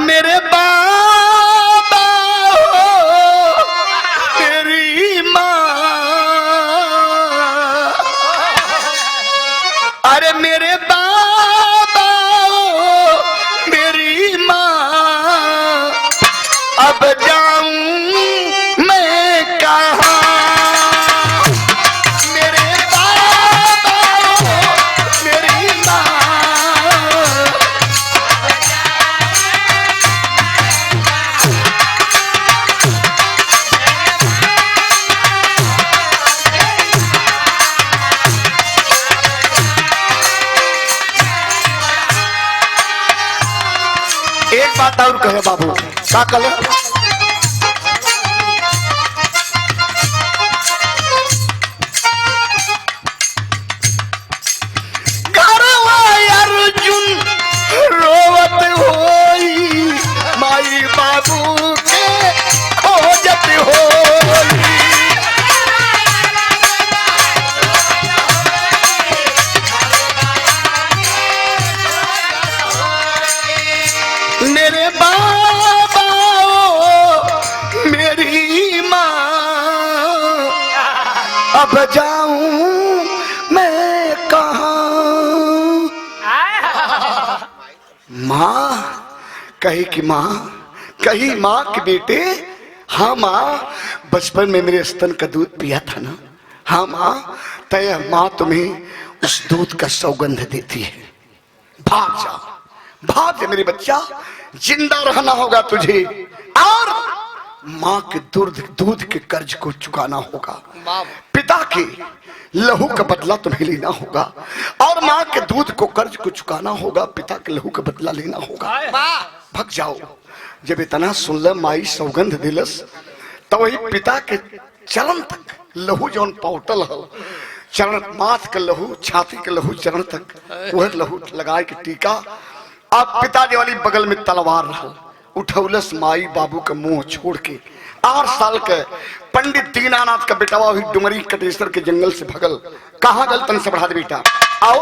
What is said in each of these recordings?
मेरे बाबा हो तेरी माँ, अरे मेरे बाबा हो मेरी माँ, अब जाऊं मैं कहाँ। मेरे बाबा हो मेरी माँ, एक बात और कहे बाबू, क्या कल अर्जुन रोवत होई, माई बाबू के खोजत होई। मेरे बाबा ओ मेरी माँ, अब जाऊं मैं कहाँ। माँ कही कि माँ, कही माँ के बेटे, हाँ माँ बचपन में मेरे स्तन का दूध पिया था ना। हाँ माँ, तय माँ तुम्हें उस दूध का सौगंध देती है। भाग जा, भाग जा मेरे बच्चा, जिंदा रहना होगा तुझे, और माँ के दूध के कर्ज को चुकाना होगा। पिता के लहू का बदला तुम्हें लेना होगा, और माँ के दूध को कर्ज को चुकाना होगा, पिता के लहू का बदला लेना होगा। भाग जाओ। जब इतना सुन ल माई सौगंध दिलस, तो वही पिता के चरण तक लहू जौन पौटल हो, चरण माथ के लहू, छाती के लहू, चरण तक वह लहू लगाए के टीका। अब पिताजी वाली बगल में तलवार रहा, उठौलस माई बाबू का मुंह छोड़ के। 8 साल के पंडित दीनानाथ का बेटा हुई डुमरी कटेश्वर के जंगल से भगल। कहाँ गल तन से बढ़ा दे बेटा, आओ।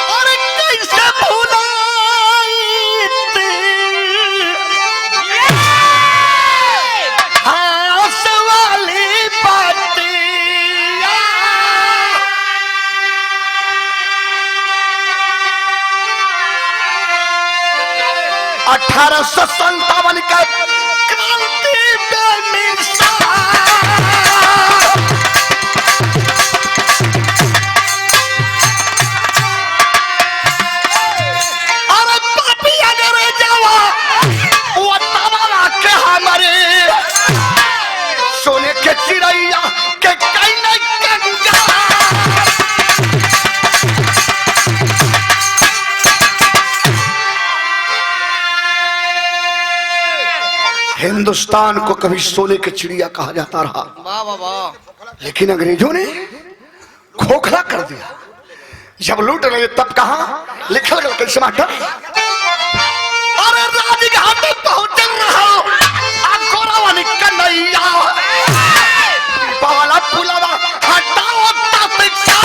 अरे कैसे भुलाई हास वाली बातें, 1857 का क्रांति बेमिसाल। अरे पापी अगर जावा वो तबाला के हमारे सोने के चिड़ैया के कहीं नहीं गंगा। हिंदुस्तान को कभी सोने के चिड़िया कहा जाता रहा, लेकिन अंग्रेजों ने खोखला कर दिया। जब लूट रहे तब कहा लिखल गया कैसे मास्टर, अरे राजघाट पहुंच रहा गोरावानी कन्हैया, पावाला पुलावा हटाओ तपिका।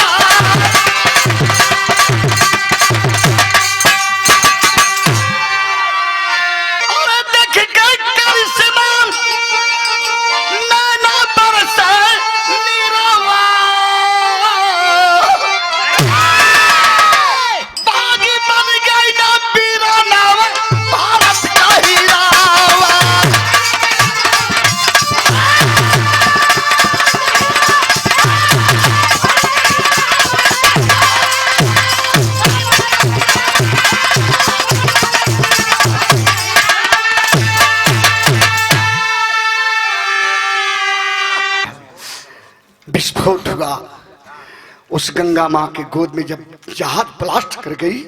विस्फोट हुआ उस गंगा माँ के गोद में। जब जहाज ब्लास्ट कर गई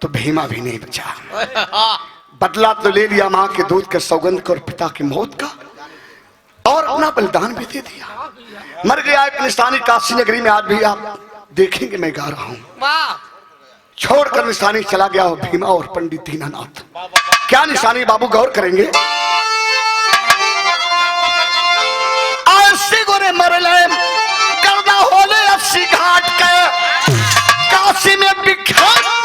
तो भीमा भी नहीं बचा। बदला तो ले लिया माँ के दूध के सौगंध का और पिता की मौत का, और अपना बलिदान भी दे दिया। मर गया एक निशानी काशी नगरी में। आज भी आप देखेंगे मैं गा रहा हूँ। छोड़कर निशानी चला गया हो भीमा और पंडित दीनानाथ। क्या निशानी बाबू, गौर करेंगे। गोरे मरले गर्दा होले 80 घाट के काशी में विख्यात